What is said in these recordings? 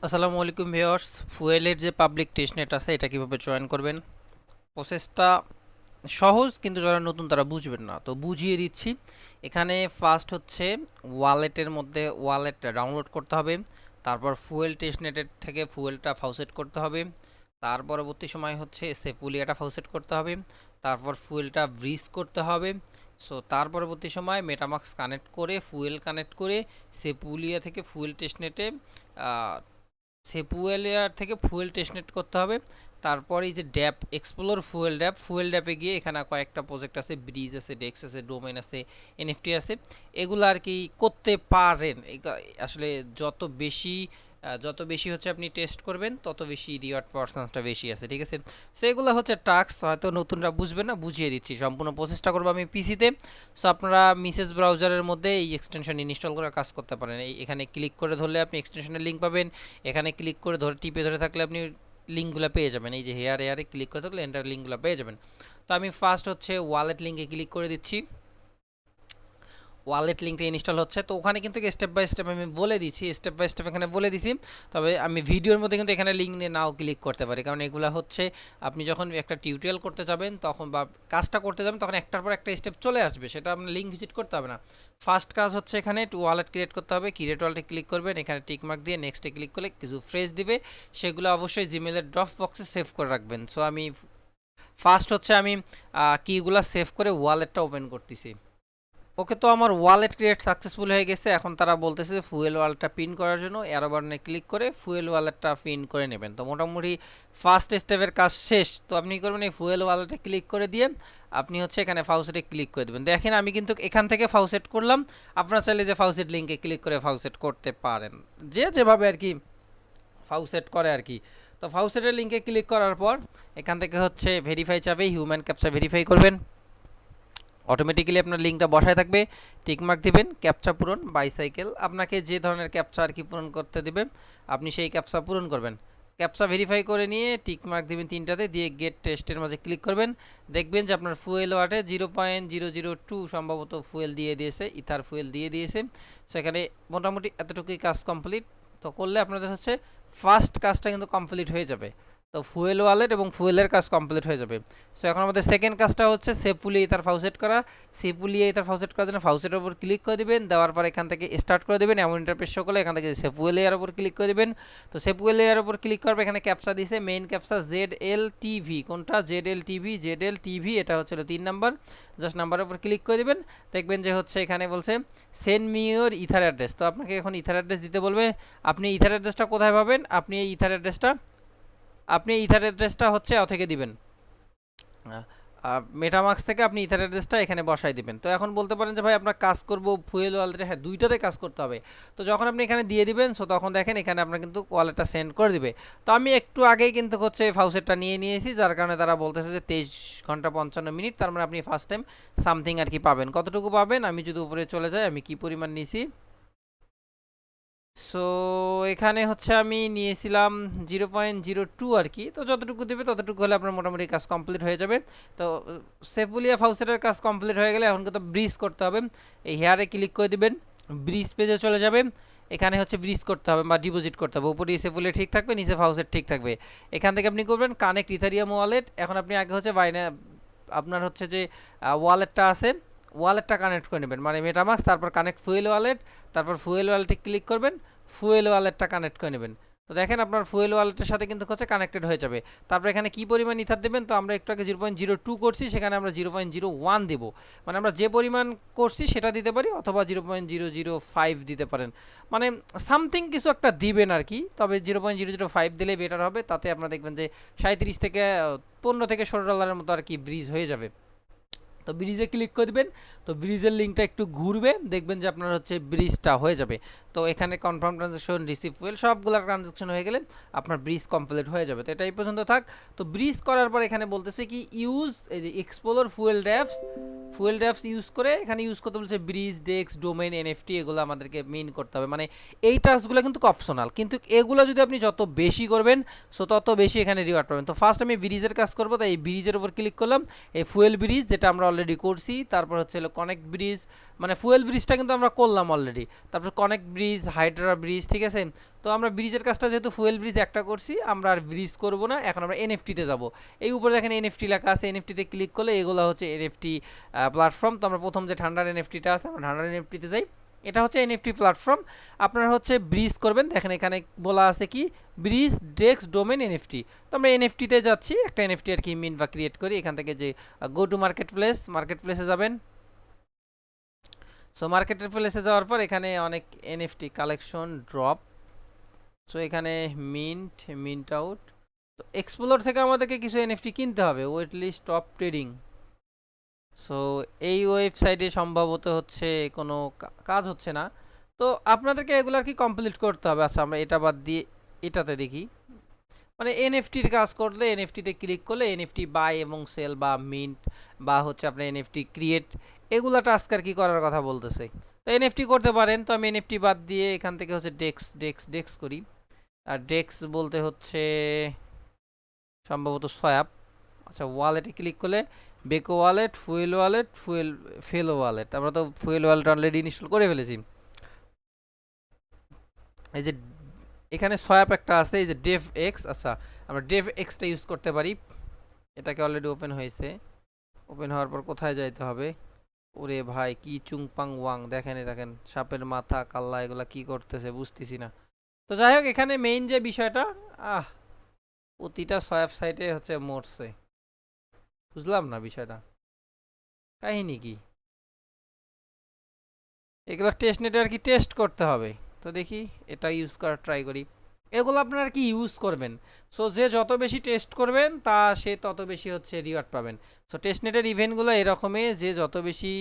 আসসালামু আলাইকুম ভিউয়ার্স। ফুয়েলের যে পাবলিক টেস্টনেট আছে এটা কিভাবে জয়েন করবেন, প্রসেসটা সহজ কিন্তু যারা নতুন তারা বুঝবেন না, তো বুঝিয়ে দিচ্ছি। এখানে ফার্স্ট হচ্ছে ওয়ালেটের মধ্যে ওয়ালেট ডাউনলোড করতে হবে। তারপর ফুয়েল টেস্টনেটের থেকে ফুয়েলটা ফাউসেট করতে হবে। তার পরবর্তী সময় হচ্ছে সেপুলিয়াটা ফাউসেট করতে হবে। তারপর ফুয়েলটা ব্রিজ করতে হবে। সো তার পরবর্তী সময় মেটামাক্স কানেক্ট করে ফুয়েল কানেক্ট করে সেপুলিয়া থেকে ফুয়েল টেস্টনেটে সেপুয়েলিয়ার থেকে ফুয়েল টেস্টনেট করতে হবে। তারপরে এই যে ড্যাপ এক্সপ্লোর ফুয়েল ড্যাপে গিয়ে এখানে কয়েকটা প্রজেক্ট আছে, ব্রিজ আছে, ডেক্স আছে, ডোমেন আছে, এনএফটি আছে, এগুলো আর কি করতে পারেন। আসলে যত বেশি হচ্ছে আপনি টেস্ট করবেন তত বেশি রিওয়ার্ড পাওয়ার চান্সটা বেশি আছে, ঠিক আছে। সো এগুলো হচ্ছে টাস্ক, হয়তো নতুনরা বুঝবেন না, বুঝিয়ে দিচ্ছি। সম্পূর্ণ প্রসেসটা করবো আমি পিসিতে। সো আপনারা মিসেস ব্রাউজারের মধ্যে এই এক্সটেনশন ইনস্টল করে কাজ করতে পারেন। এখানে ক্লিক করে ধরলে আপনি এক্সটেনশনের লিঙ্ক পাবেন। এখানে ক্লিক করে টিপে ধরে থাকলে আপনি লিঙ্কগুলো পেয়ে যাবেন। এই যে হেয়ারে ক্লিক করে থাকলে এন্টার লিঙ্কগুলো পেয়ে যাবেন। তো আমি ফার্স্ট হচ্ছে ওয়ালেট লিঙ্কে ক্লিক করে দিচ্ছি। ওয়ালেট লিঙ্কটা ইনস্টল হচ্ছে, তো ওখানে কিন্তু স্টেপ বাই স্টেপ আমি বলে দিচ্ছি, স্টেপ বাই স্টেপ এখানে বলে দিছি। তবে আমি ভিডিওর মধ্যে কিন্তু এখানে লিঙ্ক নিয়ে নাও ক্লিক করতে পারি, কারণ এগুলো হচ্ছে আপনি যখন একটা টিউটোরিয়াল করতে যাবেন তখন বা কাজটা করতে যাবেন তখন একটার পর একটা স্টেপ চলে আসবে, সেটা আপনার লিঙ্ক ভিজিট করতে হবে না। ফার্স্ট কাজ হচ্ছে এখানে ওয়ালেট ক্রিয়েট করতে হবে। ক্রিয়েট ওয়ালেটে ক্লিক করবেন, এখানে টিকমার্ক দিয়ে নেক্সটে ক্লিক করলে কিছু ফ্রেজ দিবে, সেগুলো অবশ্যই জিমেলের ড্রপ বক্সে সেভ করে রাখবেন। সো আমি ফার্স্ট হচ্ছে আমি কিগুলো সেভ করে ওয়ালেটটা ওপেন করতেছি। ওকে, তো আমার ওয়ালেট ক্রিয়েট সাকসেসফুল হয়ে গেছে। এখন তারা বলতেছে ফুয়েল ওয়ালেটটা পিন করার জন্য অ্যারো বাটনে ক্লিক করে ফুয়েল ওয়ালেটটা পিন করে নেবেন। তো মোটামুটি ফার্স্ট স্টেপের কাজ শেষ। তো আপনি করবেন এই ফুয়েল ওয়ালেটে ক্লিক করে দিয়ে আপনি হচ্ছে এখানে ফাউসেটে ক্লিক করে দেবেন। দেখেন আমি কিন্তু এখান থেকে ফাউসেট করলাম, আপনারা চাইলে যে ফাউসেট লিঙ্কে ক্লিক করে ফাউসেট করতে পারেন, যে যেভাবে আর কি ফাউসেট করে আর কি। তো ফাউসেটের লিঙ্কে ক্লিক করার পর এখান থেকে হচ্ছে ভেরিফাই চাবে, হিউম্যান ক্যাপচা ভেরিফাই করবেন। অটোমেটিক্যালি আপনার লিঙ্কটা বসায় থাকবে, টিকমার্ক দিবেন, ক্যাপচা পূরণ বাইসাইকেল, আপনাকে যে ধরনের ক্যাপচা আর কি পূরণ করতে দিবে আপনি সেই ক্যাপচা পূরণ করবেন। ক্যাপচা ভেরিফাই করে নিয়ে টিকমার্ক দিবেন তিনটাতে, দিয়ে গেট টেস্টের মাঝে ক্লিক করবেন। দেখবেন যে আপনার ফুয়েল ওয়াটে 0.002 সম্ভবত ফুয়েল দিয়ে দিয়েছে, ইথার ফুয়েল দিয়ে দিয়েছে। সেখানে মোটামুটি এতটুকুই কাজ কমপ্লিট। তো করলে আপনাদের হচ্ছে ফার্স্ট কাজটা কিন্তু কমপ্লিট হয়ে যাবে। তো ফুয়েল ওয়ালেট এবং ফুয়েলের কাজ কমপ্লিট হয়ে যাবে। সো এখন আমাদের সেকেন্ড কাজটা হচ্ছে সেফুলি ইথার ফাউসেট করা। সেফুলি ইথার ফাউসেট করার জন্য ফাউসেটের উপর ক্লিক করে দেবেন, দেওয়ার পর এখান থেকে স্টার্ট করে দেবেন। এমন ইন্টারফেস শো করলে এখান থেকে সেফুয়েল এর উপর ক্লিক করে দেবেন। তো সেফুয়েল এর উপর ক্লিক করবে, এখানে ক্যাপচা দিছে, মেইন ক্যাপচা ZLTV, কোনটা ZLTV, এটা হচ্ছে 3 নাম্বার। জাস্ট নাম্বারের উপর ক্লিক করে দেবেন। দেখবেন যে হচ্ছে এখানে বলছে send me your ether address. তো আপনাকে এখন ইথার অ্যাড্রেস দিতে বলবে। আপনি ইথার অ্যাড্রেসটা কোথায় পাবেন? আপনি ইথার অ্যাড্রেসটা হচ্ছে থেকে দিবেন, মেটামাক্স থেকে আপনি ইথার অ্যাড্রেসটা এখানে বসাই দিবেন। তো এখন বলতে পারেন যে ভাই আপনার কাজ করব ফুয়েল ওয়ালেটে, হ্যাঁ দুইটাতে কাজ করতে হবে। তো যখন আপনি এখানে দিয়ে দিবেন, সো তখন দেখেন এখানে আপনার কিন্তু ওয়ালেটটা সেন্ড করে দিবে। তো আমি একটু আগেই কিন্তু হচ্ছে ফাউসেটটা নিয়ে নিয়েছি, যার কারণে তারা বলতেছে যে 23 ঘন্টা 55 মিনিট, তার মানে আপনি ফার্স্ট টাইম সামথিং আর কি পাবেন। কতটুকু পাবেন আমি যদি উপরে চলে যাই, আমি কি পরিমাণ নিয়েছি। সো এখানে হচ্ছে আমি নিয়েছিলাম 0.02 আর কি। তো যতটুকু দেবে ততটুকু হলে আপনার মোটামুটি কাজ কমপ্লিট হয়ে যাবে। তো সেফুলিয়া ফাউসেটের কাজ কমপ্লিট হয়ে গেলে এখন কিন্তু ব্রিজ করতে হবে। এই হেয়ারে ক্লিক করে দিবেন, ব্রিজ পেজে চলে যাবে। এখানে হচ্ছে ব্রিজ করতে হবে বা ডিপোজিট করতে হবে। উপরে সেফুলিয়া ঠিক থাকবে, নিচে ফাউসেট ঠিক থাকবে। এখান থেকে আপনি করবেন কানেক্ট ইথারিয়াম ওয়ালেট। এখন আপনি আগে হচ্ছে আপনার হচ্ছে যে ওয়ালেটটা আছে, ওয়ালেটটা কানেক্ট করে নেবেন, মানে মেটামাক্স, তারপর কানেক্ট ফুয়েল ওয়ালেট, তারপর ফুয়েল ওয়ালেটে ক্লিক করবেন, ফুয়েল ওয়ালেটটা কানেক্ট করে নেবেন। তো দেখেন আপনার ফুয়েল ওয়ালেটের সাথে কিন্তু হচ্ছে কানেক্টেড হয়ে যাবে। তারপর এখানে কি পরিমাণ ইথার দেবেন, তো আমরা একটু আগে 0.02 করছি, সেখানে আমরা 0.01 দেবো। মানে আমরা যে পরিমাণ করছি সেটা দিতে পারি, অথবা 0.005 দিতে পারেন, মানে সামথিং কিছু একটা দিবেন আর কি। তবে 0.005 দিলে বেটার হবে, তাতে আপনারা দেখবেন যে 37 থেকে 15 থেকে $16 মতো আর কি ব্রিজ হয়ে যাবে। তো ব্রিজে ক্লিক করে দেবেন। তো ব্রিজের লিঙ্কটা একটু ঘুরবে, দেখবেন যে আপনার হচ্ছে ব্রিজটা হয়ে যাবে। তো এখানে কনফার্ম ট্রানজাকশন, রিসিভ ফুয়েল, সবগুলো ট্রানজাকশন হয়ে গেলে আপনার ব্রিজ কমপ্লিট হয়ে যাবে। তো এটা এই পর্যন্ত থাক। তো ব্রিজ করার পর এখানে বলতেছে কি ইউজ এই যে এক্সপ্লোর ফুয়েল ড্যাপস ইউজ করে, এখানে ইউজ করতে বলছে ব্রিজ, ডেক্স, ডোমেইন, এনএফটি, এগুলো আমাদেরকে মেইন করতে হবে। মানে এই টাস্কগুলো কিন্তু অপশনাল, কিন্তু এগুলো যদি আপনি যত বেশি করবেন সো তত বেশি এখানে রিওয়ার্ড পাবেন। তো ফার্স্ট আমি ব্রিজের কাজ করবো, তাই এই ব্রিজের উপর ক্লিক করলাম। এই ফুয়েল ব্রিজ যেটা আমরা অলরেডি করছি, তারপর হচ্ছে কানেক্ট ব্রিজ, মানে ফুয়েল ব্রিজটা কিন্তু আমরা করলাম অলরেডি। তারপর connect bridge bridge, Hydra bridge, ঠিক আছে। তো আমরা ব্রিজের কাজটা যেহেতু ফুয়েল ব্রিজ একটা করছি, আমরা আর ব্রিজ করব না, এখন আমরা এনএফটিতে যাব। এই উপরে দেখেন এনএফটি লেখা আছে, এনএফটিতে ক্লিক করলে এগুলো হচ্ছে এনএফটি প্ল্যাটফর্ম। তো আমরা প্রথম যে ঠান্ডার এনএফটিটা আছে, আমরা ঠান্ডার এনএফটিতে যাই। এটা হচ্ছে এনএফটি প্ল্যাটফর্ম। আপনারা হচ্ছে ব্রিজ করবেন, দেখেন এখানে বলা আছে কি ব্রিজ ডেক্স ডোমেন এনএফটি। তো আমরা এনএফটিতে যাচ্ছি, একটা এনএফটি আর কি মিন বা ক্রিয়েট করি। এখান থেকে যে গো টু মার্কেট প্লেসে যাবেন। সো মার্কেটের প্লেসে যাওয়ার পর এখানে অনেক এনএফটি কালেকশন ড্রপ। সো এখানে মিন্ট আউট। তো এক্সপ্লোর থেকে আমাদেরকে কিছু এনএফটি কিনতে হবে, wait list top trading. So এই ওয়েবসাইটে সম্ভবত হচ্ছে কোনো কাজ হচ্ছে না, তো আপনাদেরকে এগুলো আর কি কমপ্লিট করতে হবে। আচ্ছা আমরা এটা বাদ দিয়ে এটাতে দেখি, মানে এনএফটির কাজ করলে এনএফটিতে ক্লিক করলে এনএফটি বাই এবং সেল বা মিন্ট বা হচ্ছে আপনার এনএফটি ক্রিয়েট, এগুলা টাস্ক আর কি করার কথা বলতেছে। তো এনএফটি করতে পারেন। তো আমি এনএফটি বাদ দিয়ে এখান থেকে হচ্ছে ডেক্স করি। আর ডেক্স বলতে হচ্ছে সম্ভবত সোয়াপ। আচ্ছা ওয়ালেটে ক্লিক করলে বেকো ওয়ালেট, ফেলো ওয়ালেট, আমরা তো ফুয়েল ওয়ালেট অলরেডি ইনস্টল করে ফেলেছি। এই যে এখানে সোয়াপ একটা আছে, এই যে ডেভ এক্স। আচ্ছা আমরা ডেভ এক্সটা ইউজ করতে পারি। এটাকে অলরেডি ওপেন হয়েছে, ওপেন হওয়ার পর কোথায় যাইতে হবে? ওরে ভাই কি চুংপাং ওয়াং, দেখেন সাপের মাথা কাল্লা এগুলা কি করতেছে বুঝতেছি না। তো যাই হোক এখানে মেইন যে বিষয়টা, প্রতিটা সোয়াপ সাইটে হচ্ছে মরছে, বুঝলাম না বিষয়টা, কাহিনী কি? এগুলো টেস্ট নেটে আর কি টেস্ট করতে হবে। তো দেখি এটা ইউজ করার ট্রাই করি। এগুলো আপনারা কি ইউজ করবেন, সো যে যত বেশি টেস্ট করবেন তা সে তত বেশি হচ্ছে রিওয়ার্ড পাবেন। সো টেস্ট নেটের ইভেন্টগুলো এরকমই, যে যত বেশি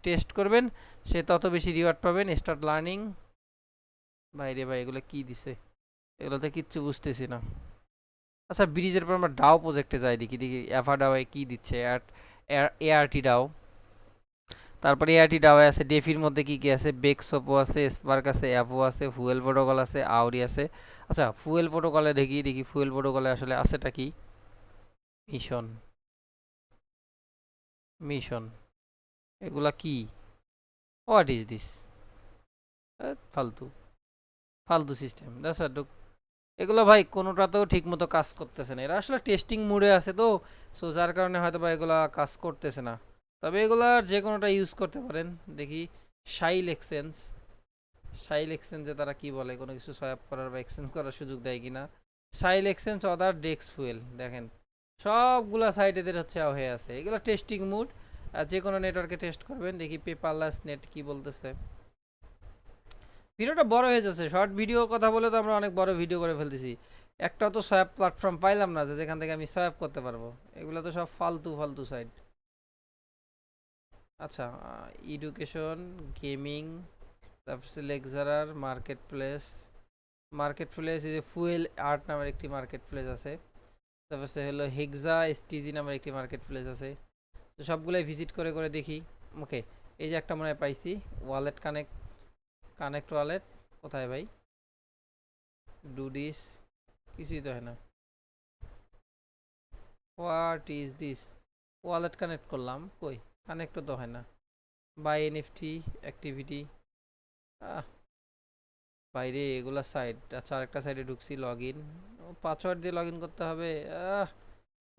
টেস্ট করবেন সে তত বেশি রিওয়ার্ড পাবেন। স্টার্ট লার্নিং, ভাই এগুলো কি দিছে, এগুলোতে কিচ্ছু বুঝতেছি না। আচ্ছা ব্রিজের পর আমরা ডাও প্রজেক্টে যাই, দেখি অ্যাভা ডাওয়ে কি দিচ্ছে, এআরটি ডাও। তারপরে এআরটি ডাওয়ে আছে, ডেফির মধ্যে কি কি আছে, বেকসোপো আছে, স্পার্ক আছে, অ্যাভো আছে, ফুয়েল প্রোটোকল আছে, আউরি আছে। আচ্ছা ফুয়েল প্রোটোকলে দেখি ফুয়েল প্রোটোকলে আসলে আছেটা কি। মিশন মিশন এগুলা কি, হোয়াট ইজ দিস, ফালতু ফালতু সিস্টেম দ্যাটস এগুলো ভাই কোনোটাতেও ঠিক মতো কাজ করতেছে না, এরা আসলে টেস্টিং মোডে আছে তো, সো যার কারণে হয়তো বা এগুলা কাজ করতেছে না। তবে এগুলার যে কোনোটা ইউজ করতে পারেন। দেখি সাইল এক্সচেঞ্জে তারা কি বলে, কোনো কিছু সোয়াপ করার বা এক্সচেঞ্জ করার সুযোগ দেয় কিনা। সাইল এক্সচেঞ্জ অদার ডেক্স ফুয়েল, দেখেন সবগুলা সাইট এদের হচ্ছে হয়ে আছে, এগুলো টেস্টিং মুড। আর যে কোনো নেটওয়ার্কে টেস্ট করবেন। দেখি পেপারলেস নেট কি বলতেছে। ভিডিওটা বড় হয়ে যাচ্ছে, শর্ট ভিডিও কথা বলে তো আমরা অনেক বড় ভিডিও করে ফেলতেছি। একটাও তো সোয়াপ প্ল্যাটফর্ম পাইলাম না যে যেখান থেকে আমি সোয়াপ করতে পারবো, এগুলো তো সব ফালতু সাইট। আচ্ছা এডুকেশন, গেমিং, তারপর লেকচারার, মার্কেট প্লেস এই যে ফুয়েল আর্ট নামের একটি মার্কেট প্লেস আছে। তারপর হলো হেক্সা এসটিজি নামের একটি মার্কেট প্লেস আছে। তো সবগুলোই ভিজিট করে দেখি। ওকে এই যে একটা মনে হয় পাইছি, ওয়ালেট কানেক্ট ওয়ালেট, কোথায় ভাই, ডুডিস, কিছুই তো হয় না, what is this, wallet connect করলাম কই, কানেক্টও তো হয় না। বাই এনএফটি অ্যাক্টিভিটি, বাইরে এগুলা সাইট। আচ্ছা আরেকটা সাইডে ঢুকছি, লগ ইন, পাসওয়ার্ড দিয়ে লগ ইন করতে হবে।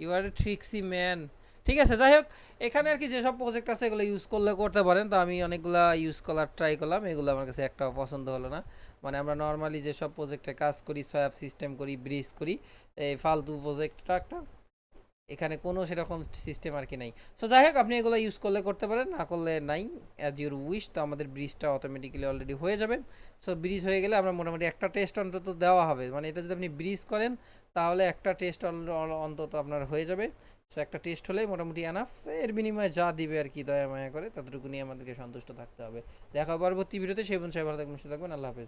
You are tricksy man. ঠিক আছে যাই হোক, এখানে আর কি যেসব প্রজেক্ট আছে এগুলো ইউজ করলে করতে পারেন। তো আমি অনেকগুলা ইউজ করার ট্রাই করলাম, এগুলো আমার কাছে একটাও পছন্দ হলো না। মানে আমরা নর্মালি যেসব প্রজেক্টে কাজ করি, সোয়াপ সিস্টেম করি, ব্রিজ করি, এই ফালতু প্রজেক্টটা একটা, এখানে কোনো সেরকম সিস্টেম আর কি নাই। সো যাই হোক আপনি এগুলো ইউজ করলে করতে পারেন, না করলে নাই, অ্যাজ ইউর উইশ। তো আমাদের ব্রিজটা অটোমেটিক্যালি অলরেডি হয়ে যাবে। সো ব্রিজ হয়ে গেলে আমরা মোটামুটি একটা টেস্ট অন্তত দেওয়া হবে, মানে এটা যদি আপনি ব্রিজ করেন তাহলে একটা টেস্ট অন্তত আপনার হয়ে যাবে। সো একটা টেস্ট হলেই মোটামুটি এনাফ, এর বিনিময়ে যা দিবে আর কি দয়া মায়া করে ততটুকু নিয়ে আমাদেরকে সন্তুষ্ট থাকতে হবে। দেখা পরবর্তী ভিডিওতে, সেই বন্ধু সবাই ভালো থাকবেন, সুস্থ থাকবেন, আল্লাহ হাফেজ।